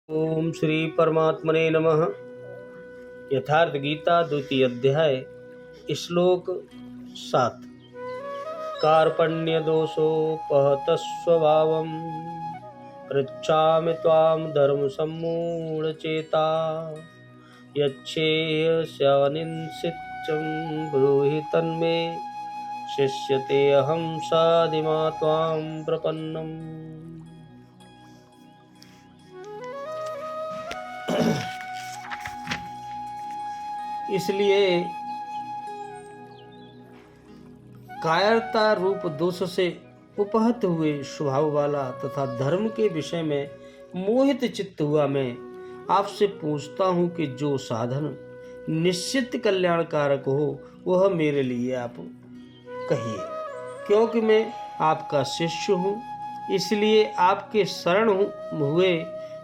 ओम श्री परमात्मने नमः। यथार्थ गीता द्वितीय अध्याय श्लोक 7। कार्पण्य दोषोपहत स्वभावं पृच्छामि त्वां धर्म सम्मूढ़ चेता यच्छेयस्यानिंसित्यं ब्रूहि तन्मे शिष्यते अहं साधिमा त्वां प्रपन्नम्। इसलिए कायरता रूप दोष से उपहत हुए स्वभाव वाला तथा धर्म के विषय में मोहित चित्त हुआ मैं आपसे पूछता हूँ कि जो साधन निश्चित कल्याणकारक हो वह मेरे लिए आप कहिए, क्योंकि मैं आपका शिष्य हूँ। इसलिए आपके शरण हुए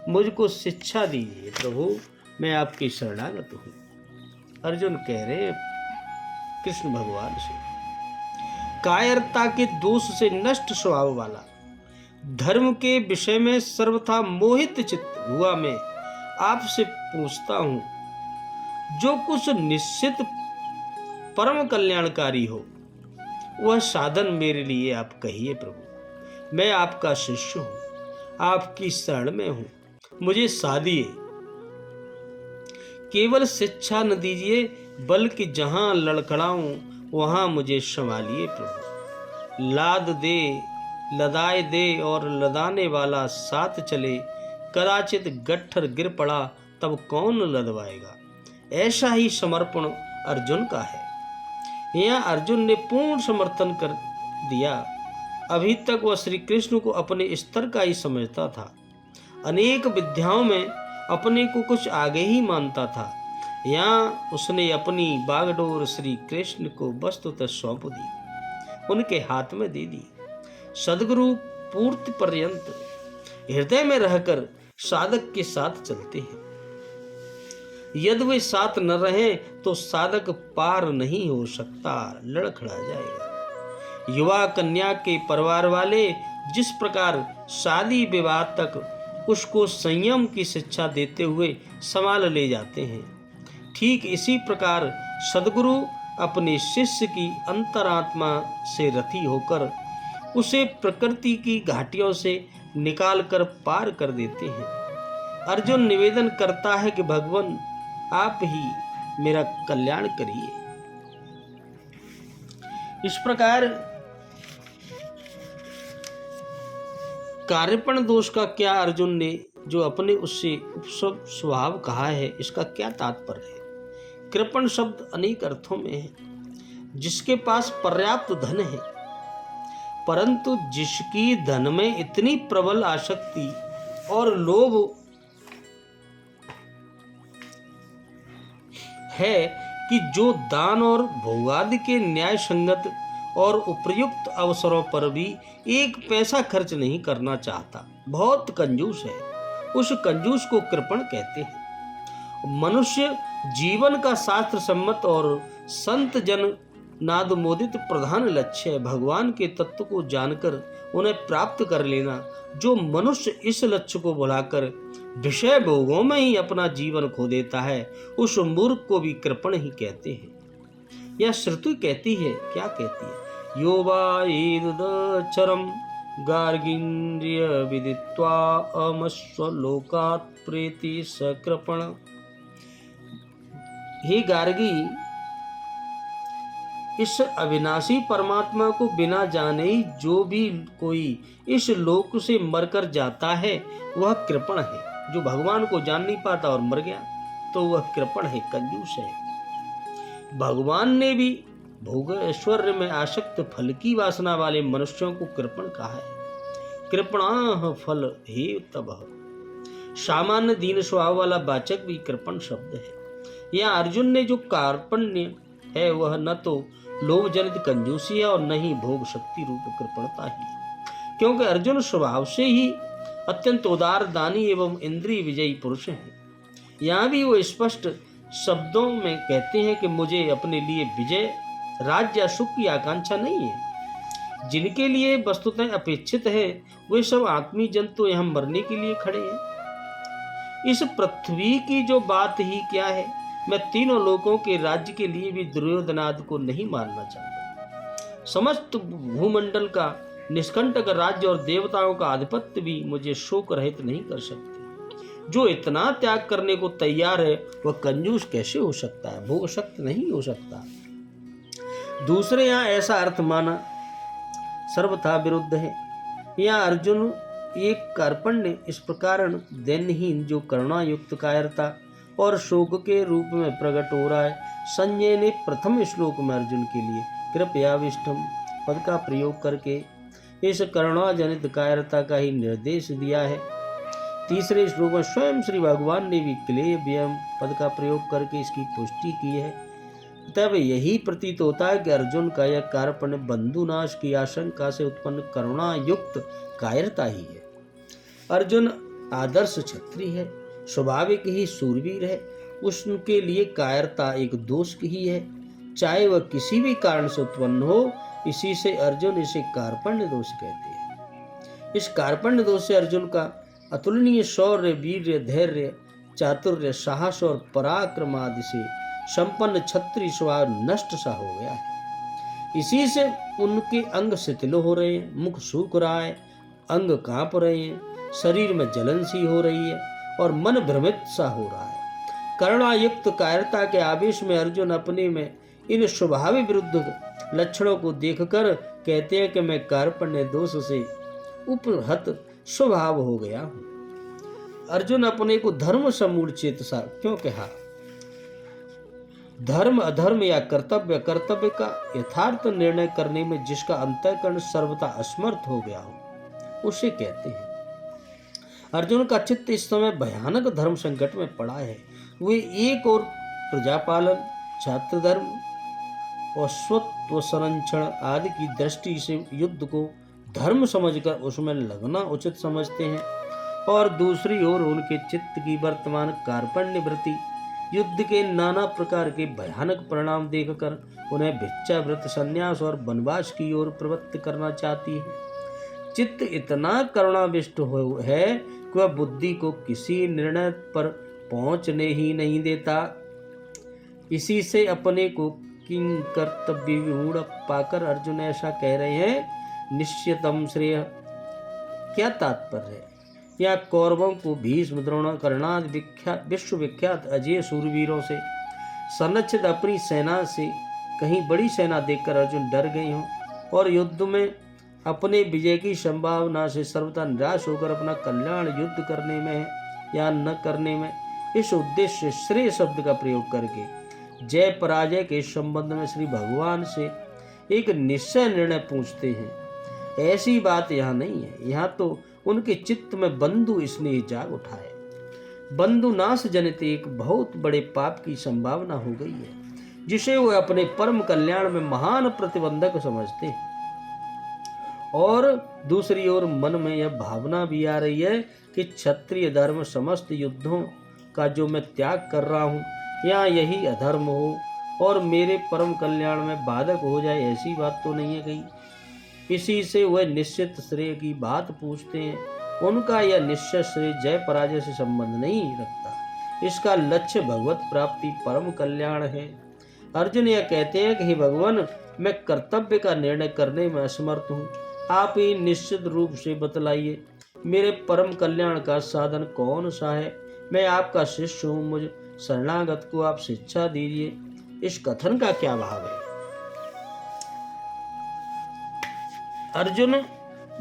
मुझको शिक्षा दीजिए प्रभु, मैं आपकी शरणागत हूँ। अर्जुन कह रहे कृष्ण भगवान से, कायरता के दोष से नष्ट स्वभाव वाला, धर्म के विषय में सर्वथा मोहित चित्त हुआ मैं आपसे पूछता हूं, जो कुछ निश्चित परम कल्याणकारी हो वह साधन मेरे लिए आप कहिए प्रभु। मैं आपका शिष्य हूं, आपकी शरण में हूं, मुझे साधिए। केवल शिक्षा न दीजिए बल्कि जहां लड़खड़ाऊं वहां मुझे संभालिए प्रभु। लाद दे लदाए दे और लदाने वाला साथ चले, कदाचित गट्ठर गिर पड़ा तब कौन लदवाएगा। ऐसा ही समर्पण अर्जुन का है। यहाँ अर्जुन ने पूर्ण समर्थन कर दिया। अभी तक वह श्री कृष्ण को अपने स्तर का ही समझता था, अनेक विद्याओं में अपने को कुछ आगे ही मानता था। यहाँ उसने अपनी बागडोर श्री कृष्ण को वस्तुतः सौंप दी, उनके हाथ में दे दी। सद्गुरु पूर्ति पर्यंत हृदय में रहकर साधक के साथ चलते हैं। यदि वे साथ न रहे तो साधक पार नहीं हो सकता, लड़खड़ा जाएगा। युवा कन्या के परिवार वाले जिस प्रकार शादी विवाह तक उसको संयम की शिक्षा देते हुए संभाल ले जाते हैं, ठीक इसी प्रकार सद्गुरु अपने शिष्य की अंतरात्मा से रति होकर उसे प्रकृति की घाटियों से निकालकर पार कर देते हैं। अर्जुन निवेदन करता है कि भगवान आप ही मेरा कल्याण करिए। इस प्रकार कार्यपण दोष का क्या अर्जुन ने जो अपने उससे उपसव स्वभाव कहा है, इसका क्या तात्पर्य है। कृपण शब्द अनेक अर्थों में है। जिसके पास पर्याप्त धन है परंतु जिसकी धन में इतनी प्रबल आसक्ति और लोभ है कि जो दान और भोगादि के न्याय संगत और उपयुक्त अवसरों पर भी एक पैसा खर्च नहीं करना चाहता, बहुत कंजूस है, उस कंजूस को कृपण कहते हैं। मनुष्य जीवन का शास्त्र सम्मत और संत जन नादमोदित प्रधान लक्ष्य है भगवान के तत्व को जानकर उन्हें प्राप्त कर लेना। जो मनुष्य इस लक्ष्य को भुलाकर विषय भोगों में ही अपना जीवन खो देता है, उस मूर्ख को भी कृपण ही कहते हैं। यह श्रुति कहती है, क्या कहती है, यो वा ईदचरम गार्गिन्द्रिय विदित्वा अमस्वलोकात् प्रेति सकृपण। हे गार्गी, इस अविनाशी परमात्मा को बिना जाने ही जो भी कोई इस लोक से मरकर जाता है वह कृपण है। जो भगवान को जान नहीं पाता और मर गया तो वह कृपण है, कंजूस है। भगवान ने भी भोग ऐश्वर्य में आसक्त फल की वासना वाले मनुष्यों को कृपण कहा है। कृपणाः फल हे तबः। सामान्य दीन स्वभाव वाला वाचक भी कृपण शब्द है। यहाँ अर्जुन ने जो कार्पण्य है वह न तो लोभ जनित कंजूसी है और न ही भोग शक्ति रूप कृपणता ही, क्योंकि अर्जुन स्वभाव से ही अत्यंत उदार दानी एवं इंद्रिय विजयी पुरुष हैं। यहाँ भी वो स्पष्ट शब्दों में कहते हैं कि मुझे अपने लिए विजय, राज्य या सुख की आकांक्षा नहीं है। जिनके लिए वस्तुतः अपेक्षित है वे सब आत्मीय जन तो यहाँ मरने के लिए खड़े हैं। इस पृथ्वी की जो बात ही क्या है, मैं तीनों लोकों के राज्य के लिए भी दुर्योधनादि को नहीं मानना चाहता। समस्त भूमंडल का निष्कंटक राज्य और देवताओं का आधिपत्य भी मुझे शोक रहित नहीं कर सकते। जो इतना त्याग करने को तैयार है वह कंजूस कैसे हो सकता है, भोगशक्त नहीं हो सकता। दूसरे यहाँ ऐसा अर्थ माना सर्वथा विरुद्ध है। यहाँ अर्जुन एक कार्पण्य इस प्रकार दैन्यहीन जो करुणायुक्त कायरता और शोक के रूप में प्रकट हो रहा है। संजय ने प्रथम श्लोक में अर्जुन के लिए कृपयाविष्टम पद का प्रयोग करके इस करुणा जनित कायरता का ही निर्देश दिया है। तीसरे श्लोक में स्वयं श्री भगवान ने भी क्लेव्यम पद का प्रयोग करके इसकी पुष्टि की है। तब यही प्रतीत होता है कि अर्जुन का यह कार्पण्य बंधुनाश की आशंका से उत्पन्न करुणा युक्त कायरता ही है। अर्जुन आदर्श क्षत्रिय है, स्वाभाविक ही शूरवीर है, उसके लिए कायरता एक दोष ही है, चाहे वह किसी भी कारण से उत्पन्न हो। इसी से अर्जुन इसे कार्पण्य दोष कहते हैं। इस कार्पण्य दोष से अर्जुन का अतुलनीय शौर्य, वीर्य, धैर्य, चातुर्य, साहस और पराक्रम आदि से संपन्न क्षत्रिय स्वभाव नष्ट सा हो गया है। इसी से उनके अंग शिथिल हो रहे हैं, मुख सूख रहा है, अंग कांप रहे हैं, शरीर में जलन सी हो रही है और मन भ्रमित सा हो रहा है। करुणायुक्त कायरता के आवेश में अर्जुन अपने में इन स्वभाव विरुद्ध लक्षणों को देखकर कहते हैं कि मैं कार्पण्य दोष से उपहत स्वभाव हो गया हूं। अर्जुन अपने को धर्म समूढ़ चेत सा क्यों कहा? धर्म अधर्म या कर्तव्य कर्तव्य का यथार्थ निर्णय करने में जिसका अंतःकरण सर्वथा असमर्थ हो गया हो उसे कहते हैं। अर्जुन का चित्त इस समय भयानक धर्म संकट में पड़ा है। वे एक और प्रजापालन, छात्र धर्म और स्वत्व संरक्षण आदि की दृष्टि से युद्ध को धर्म समझकर उसमें लगना उचित समझते हैं, और दूसरी ओर उनके चित्त की वर्तमान कार्पण्य वृत्ति युद्ध के नाना प्रकार के भयानक परिणाम देखकर उन्हें भिक्षाव्रत, संन्यास और वनवास की ओर प्रवृत्त करना चाहती है। चित्त इतना करुणाविष्ट है कि वह बुद्धि को किसी निर्णय पर पहुंचने ही नहीं देता। इसी से अपने को किंग कर्तव्य विमूढ़ पाकर अर्जुन ऐसा कह रहे हैं, निश्चितम श्रेय। क्या तात्पर्य है? या कौरवों को भीष्म, द्रोण, कर्णादि विश्वविख्यात अजय सूरवीरों से संरक्षित अपनी सेना से कहीं बड़ी सेना देखकर अर्जुन डर गए हों और युद्ध में अपने विजय की संभावना से सर्वथा निराश होकर अपना कल्याण युद्ध करने में या न करने में इस उद्देश्य से श्रेय शब्द का प्रयोग करके जय पराजय के संबंध में श्री भगवान से एक निश्चय निर्णय पूछते हैं। ऐसी बात यहाँ नहीं है। यहाँ तो उनके चित्त में बंधु स्नेह जाग उठा है। बंधु नाश जनित एक बहुत बड़े पाप की संभावना हो गई है, जिसे वो अपने परम कल्याण में महान प्रतिबंधक समझते हैं। और दूसरी ओर मन में यह भावना भी आ रही है कि क्षत्रिय धर्म समस्त युद्धों का जो मैं त्याग कर रहा हूँ, या यही अधर्म हो और मेरे परम कल्याण में बाधक हो जाए, ऐसी बात तो नहीं है कहीं। इसी से वह निश्चित श्रेय की बात पूछते हैं। उनका यह निश्चित श्रेय जय पराजय से संबंध नहीं रखता। इसका लक्ष्य भगवत प्राप्ति, परम कल्याण है। अर्जुन यह कहते हैं कि हे भगवान, मैं कर्तव्य का निर्णय करने में असमर्थ हूँ। आप ही निश्चित रूप से बतलाइए, मेरे परम कल्याण का साधन कौन सा है? मैं आपका शिष्य हूँ, मुझ शरणागत को आप शिक्षा दीजिए। इस कथन का क्या भाव है? अर्जुन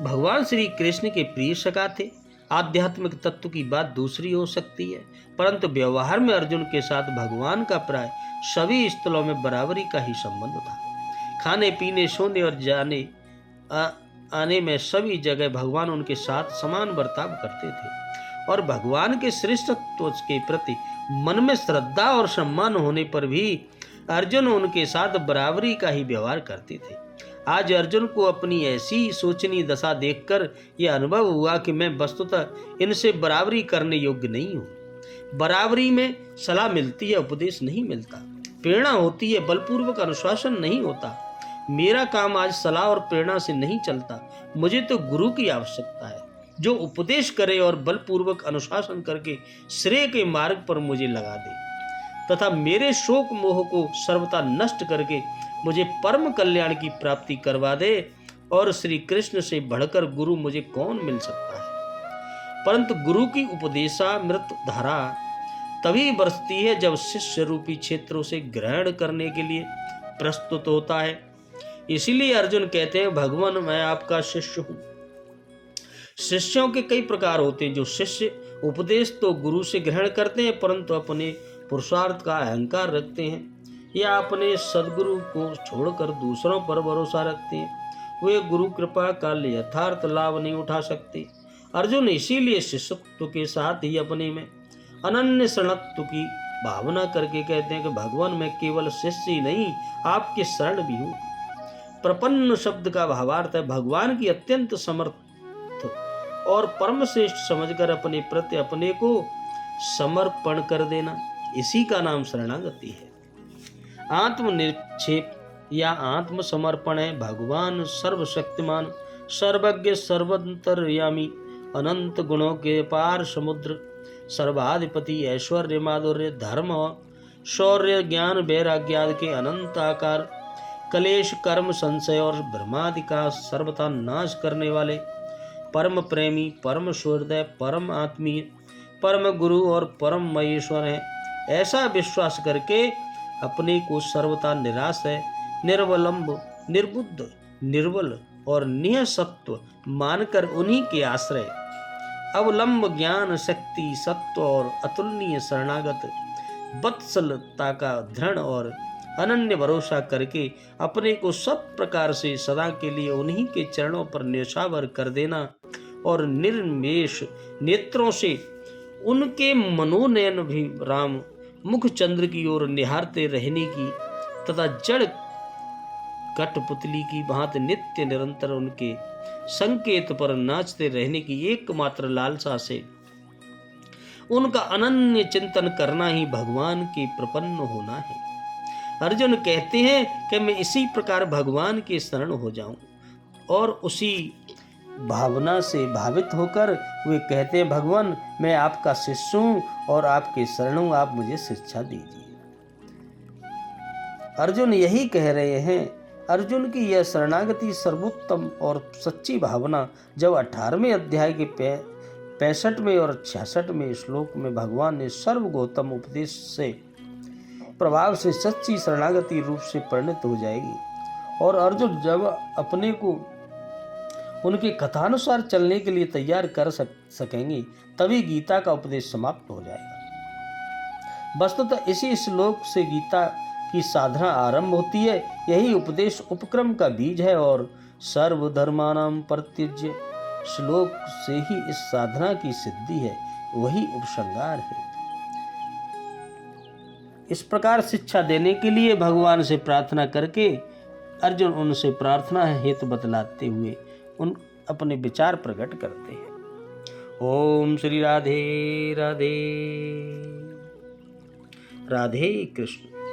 भगवान श्री कृष्ण के प्रिय सखा थे। आध्यात्मिक तत्व की बात दूसरी हो सकती है, परंतु व्यवहार में अर्जुन के साथ भगवान का प्राय सभी स्थलों में बराबरी का ही संबंध था। खाने पीने, सोने और जाने आने में सभी जगह भगवान उनके साथ समान बर्ताव करते थे, और भगवान के श्रेष्ठत्व के प्रति मन में श्रद्धा और सम्मान होने पर भी अर्जुन उनके साथ बराबरी का ही व्यवहार करते थे। आज अर्जुन को अपनी ऐसी सोचनीय दशा देखकर यह अनुभव हुआ कि मैं वस्तुतः इनसे बराबरी करने योग्य नहीं हूँ। बराबरी में सलाह मिलती है, उपदेश नहीं मिलता। प्रेरणा होती है, बलपूर्वक अनुशासन नहीं होता। मेरा काम आज सलाह और प्रेरणा से नहीं चलता। मुझे तो गुरु की आवश्यकता है। जो उपदेश करे और बलपूर्वक अनुशासन करके श्रेय के मार्ग पर मुझे लगा दे तथा मेरे शोक मोह को सर्वथा नष्ट करके मुझे परम कल्याण की प्राप्ति करवा दे। और श्री कृष्ण से बढ़कर गुरु मुझे कौन मिल सकता है। परंतु गुरु की उपदेशामृत धारा तभी बरसती है जब शिष्य रूपी क्षेत्रों से ग्रहण करने के लिए प्रस्तुत होता है। इसीलिए अर्जुन कहते हैं, भगवान मैं आपका शिष्य हूं। शिष्यों के कई प्रकार होते हैं। जो शिष्य उपदेश तो गुरु से ग्रहण करते हैं परंतु अपने पुरुषार्थ का अहंकार रखते हैं या अपने सदगुरु को छोड़कर दूसरों पर भरोसा रखते हैं, वे गुरु कृपा का यथार्थ लाभ नहीं उठा सकते। अर्जुन इसीलिए शिष्यत्व के साथ ही अपने में अनन्य शरणत्व की भावना करके कहते हैं कि भगवान मैं केवल शिष्य ही नहीं आपके शरण भी हूँ। प्रपन्न शब्द का भावार्थ है भगवान की अत्यंत समर्थ और परम श्रेष्ठ समझकर अपने प्रति अपने को समर्पण कर देना, इसी का नाम शरणागति है। आत्मनिक्षेप या आत्मसमर्पण है भगवान सर्वशक्तिमान सर्वज्ञ सर्वंतर्यामी अनंत गुणों के पार समुद्र सर्वाधिपति ऐश्वर्य माधुर्य धर्म शौर्य ज्ञान वैराग्य आदि के अनंत आकार कलेश कर्म संशय और भ्रमादि का सर्वथा नाश करने वाले परम प्रेमी परम सुहृदय परम आत्मीय परम गुरु और परम महेश्वर है। ऐसा विश्वास करके अपने को सर्वथा निराश है निर्वलंब निर्बुद्ध निर्बल और निःसत्व मानकर उन्हीं के आश्रय अवलंब ज्ञान शक्ति सत्व और अतुलनीय शरणागत वत्सलता का दृढ़ और अनन्य भरोसा करके अपने को सब प्रकार से सदा के लिए उन्हीं के चरणों पर न्यौछावर कर देना और निर्मेष नेत्रों से उनके मनोनयन भी राम मुख चंद्र की ओर निहारते रहने की तथा जड़ कठपुतली की भांति नित्य निरंतर उनके संकेत पर नाचते रहने की एकमात्र लालसा से उनका अनन्य चिंतन करना ही भगवान के प्रपन्न होना है। अर्जुन कहते हैं कि मैं इसी प्रकार भगवान के शरण हो जाऊं और उसी भावना से भावित होकर वे कहते हैं भगवान मैं आपका शिष्य हूं और आपके शरण हूं, आप मुझे शिक्षा दीजिए। अर्जुन यही कह रहे हैं। अर्जुन की यह शरणागति सर्वोत्तम और सच्ची भावना जब 18वें अध्याय के 65वें और 66वें श्लोक में भगवान ने सर्वगोतम उपदेश से प्रभाव से सच्ची शरणागति रूप से परिणत हो जाएगी और अर्जुन जब अपने को उनके कथानुसार चलने के लिए तैयार कर सकेंगे तभी गीता का उपदेश समाप्त हो जाएगा। वस्तुतः इसी श्लोक से गीता की साधना आरंभ होती है। यही उपदेश उपक्रम का बीज है और सर्वधर्मानां परित्यज्य श्लोक से ही इस साधना की सिद्धि है, वही उपसंहार है। इस प्रकार शिक्षा देने के लिए भगवान से प्रार्थना करके अर्जुन उनसे प्रार्थना हेतु बतलाते हुए उन अपने विचार प्रकट करते हैं। ओम श्री राधे राधे राधे कृष्ण।